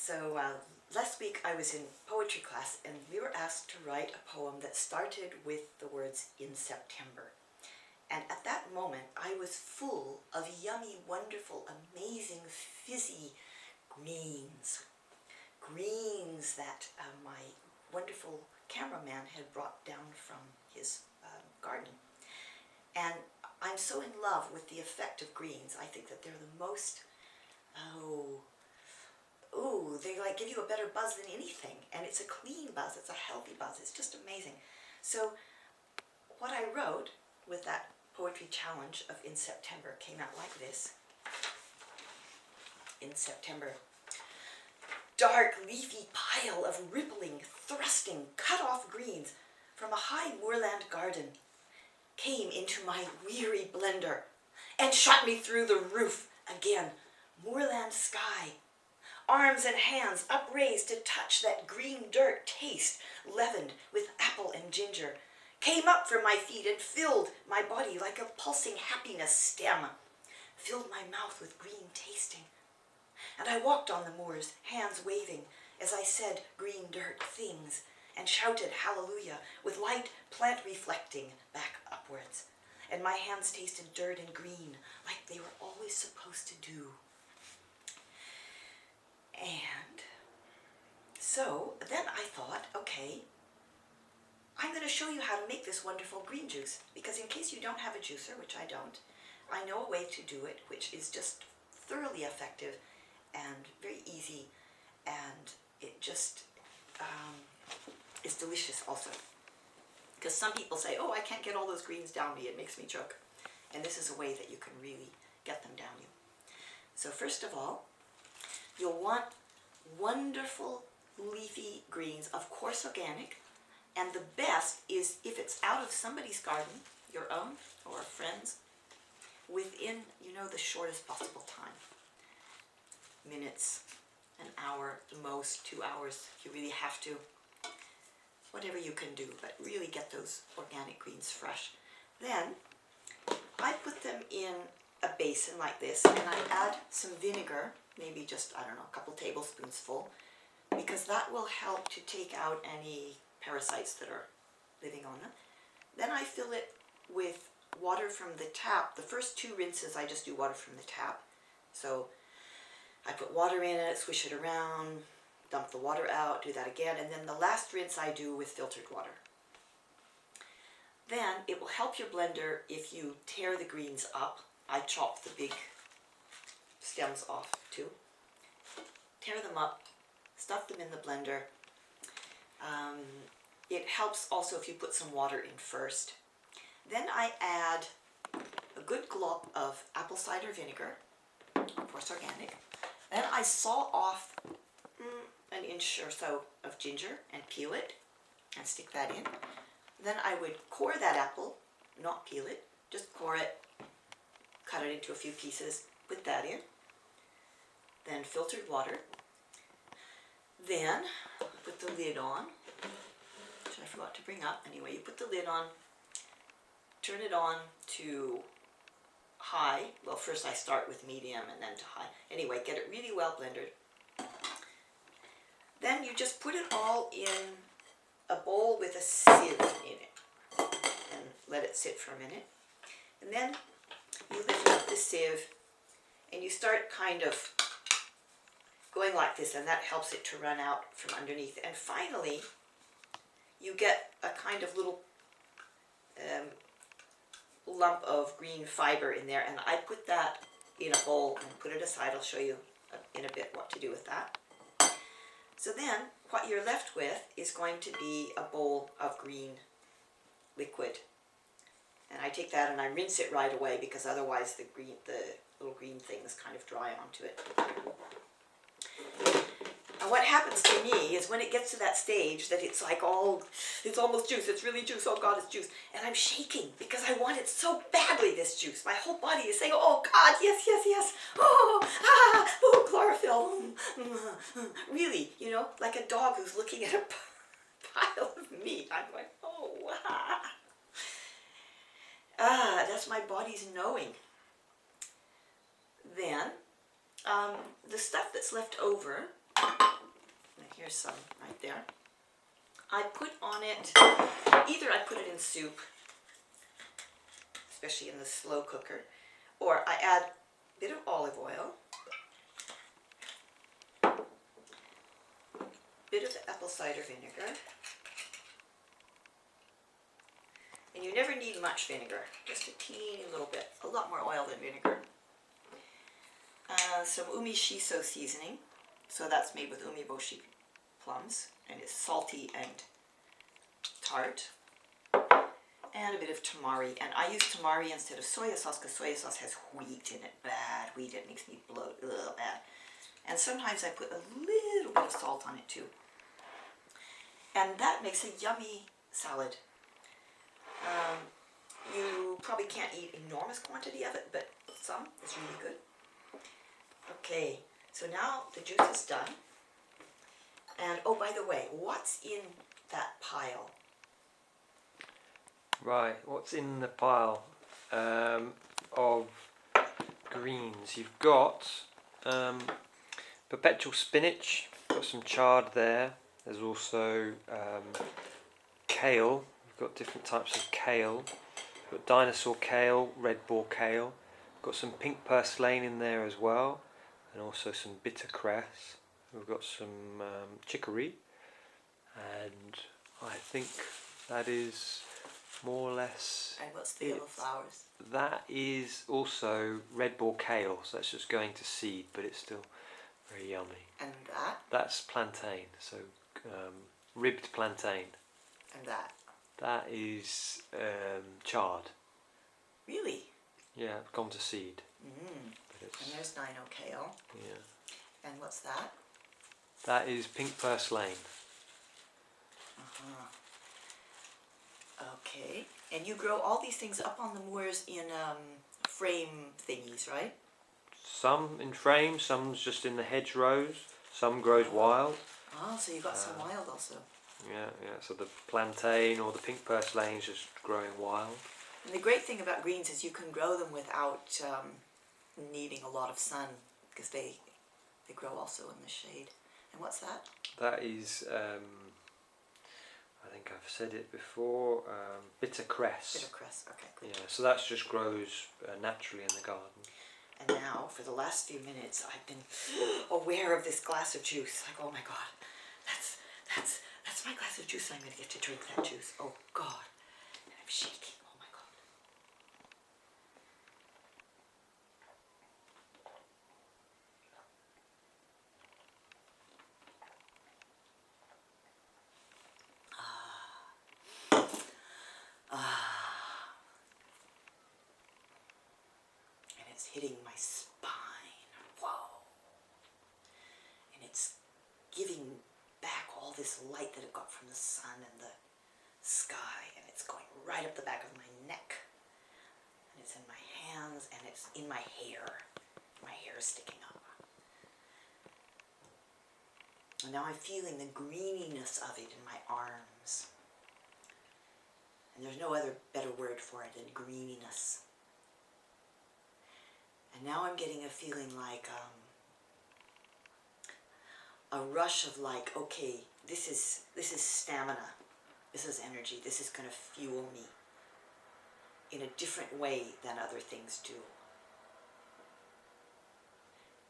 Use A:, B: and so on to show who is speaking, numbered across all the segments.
A: So last week I was in poetry class and we were asked to write a poem that started with the words "in September." And at that moment I was full of yummy, wonderful, amazing, fizzy greens. Greens that my wonderful cameraman had brought down from his garden. And I'm so in love with the effect of greens. I think that they're the most, they like give you a better buzz than anything. And it's a clean buzz, it's a healthy buzz, it's just amazing. So what I wrote with that poetry challenge of "in September" came out like this. In September. Dark, leafy pile of rippling, thrusting, cut-off greens from a high moorland garden came into my weary blender and shot me through the roof again. Moorland sky, arms and hands upraised to touch that green dirt taste leavened with apple and ginger, came up from my feet and filled my body like a pulsing happiness stem, filled my mouth with green tasting. And I walked on the moors, hands waving, as I said green dirt things, and shouted hallelujah, with light plant reflecting back upwards. And my hands tasted dirt and green, like they were always supposed to do. And so then I thought, okay, I'm going to show you how to make this wonderful green juice, because in case you don't have a juicer, which I don't, I know a way to do it, which is just thoroughly effective and very easy, and it just is delicious also. Because some people say, oh, I can't get all those greens down me, it makes me choke. And this is a way that you can really get them down you. So first of all, you'll want wonderful leafy greens, of course organic, and the best is if it's out of somebody's garden, your own or a friend's, within, the shortest possible time. Minutes, an hour, the most 2 hours if you really have to. Whatever you can do, but really get those organic greens fresh. Then I put them in a basin like this, and I add some vinegar, maybe just, a couple tablespoons full, because that will help to take out any parasites that are living on them. Then I fill it with water from the tap. The first 2 rinses I just do water from the tap. So I put water in it, swish it around, dump the water out, do that again, and then the last rinse I do with filtered water. Then it will help your blender if you tear the greens up. I chop the big stems off too. Tear them up, stuff them in the blender. It helps also if you put some water in first. Then I add a good glop of apple cider vinegar, of course organic. Then I saw off an inch or so of ginger and peel it and stick that in. Then I would core that apple, not peel it, just core it, cut it into a few pieces, put that in. Then filtered water. Then put the lid on, which I forgot to bring up. Anyway, you put the lid on, turn it on to high. Well, first I start with medium and then to high. Anyway, get it really well blended. Then you just put it all in a bowl with a sieve in it and let it sit for a minute. And then you lift up the sieve and you start kind of going like this, and that helps it to run out from underneath. And finally, you get a kind of little lump of green fiber in there, and I put that in a bowl and put it aside. I'll show you in a bit what to do with that. So then what you're left with is going to be a bowl of green liquid, and I take that and I rinse it right away, because otherwise the little green things kind of dry onto it. And what happens to me is when it gets to that stage that it's like, oh, it's almost juice, it's really juice, oh God, it's juice. And I'm shaking because I want it so badly, this juice. My whole body is saying, oh God, yes, yes, yes. Oh, chlorophyll. Really, like a dog who's looking at a pile of meat. I'm going, oh, that's my body's knowing. Then, the stuff that's left over, Here's some right there. I put on it, either I put it in soup, especially in the slow cooker, or I add a bit of olive oil, bit of apple cider vinegar, and you never need much vinegar, just a teeny little bit, a lot more oil than vinegar. Some umi shiso seasoning, so that's made with umeboshi plums, and it's salty and tart. And a bit of tamari, and I use tamari instead of soya sauce because soya sauce has wheat in it, bad wheat, it makes me bloat, ugh, bad. And sometimes I put a little bit of salt on it too. And that makes a yummy salad. You probably can't eat enormous quantity of it, but some is really good. Okay, so now the juice is done. And oh, by the way, what's in that pile?
B: Right, what's in the pile of greens? You've got perpetual spinach, got some chard there. There's also kale. You've got different types of kale. You've got dinosaur kale, red boar kale. Got some pink purslane in there as well, and also some bitter cress. We've got some chicory, and I think that is more or less.
A: And what's the yellow flowers?
B: That is also red boar kale, so that's just going to seed, but it's still very yummy.
A: And that?
B: That's plantain, so ribbed plantain.
A: And that?
B: That is chard.
A: Really?
B: Yeah, gone to seed.
A: And there's Dino kale.
B: Yeah.
A: And what's that?
B: That is pink purslane.
A: Okay. And you grow all these things up on the moors in frame thingies, right?
B: Some in frames, some's just in the hedgerows, some grows wild.
A: Oh, so you got some wild also.
B: Yeah, so the plantain or the pink purslane is just growing wild.
A: And the great thing about greens is you can grow them without needing a lot of sun, because they grow also in the shade. And what's that?
B: That is, I think I've said it before, bitter cress.
A: Bitter cress, okay, good.
B: Yeah, so that just grows naturally in the garden.
A: And now, for the last few minutes, I've been aware of this glass of juice. Like, oh my God, that's my glass of juice. I'm going to get to drink that juice. Oh God, and I'm shaking. Oh my God. And it's hitting my spine. Whoa. And it's giving back all this light that it got from the sun and the sky, and it's going right up the back of my neck. And it's in my hands, and it's in my hair. My hair is sticking up. And now I'm feeling the greeniness of it in my arms. And there's no other better word for it than greeniness. And now I'm getting a feeling like a rush of like, okay, this is stamina, this is energy, this is going to fuel me in a different way than other things do.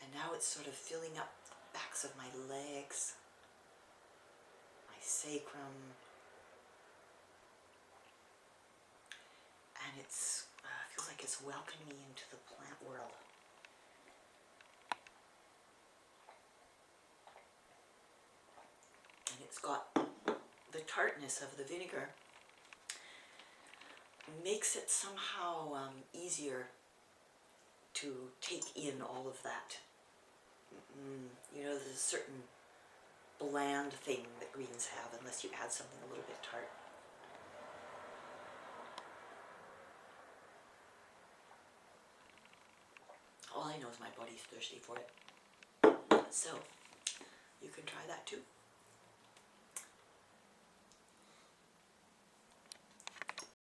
A: And now it's sort of filling up the backs of my legs, my sacrum, and it's feels like it's welcoming me into the plant world. And it's got the tartness of the vinegar, makes it somehow easier to take in all of that. You know, there's a certain bland thing that greens have unless you add something a little bit tart. All I know is my body's thirsty for it. So, you can try that too.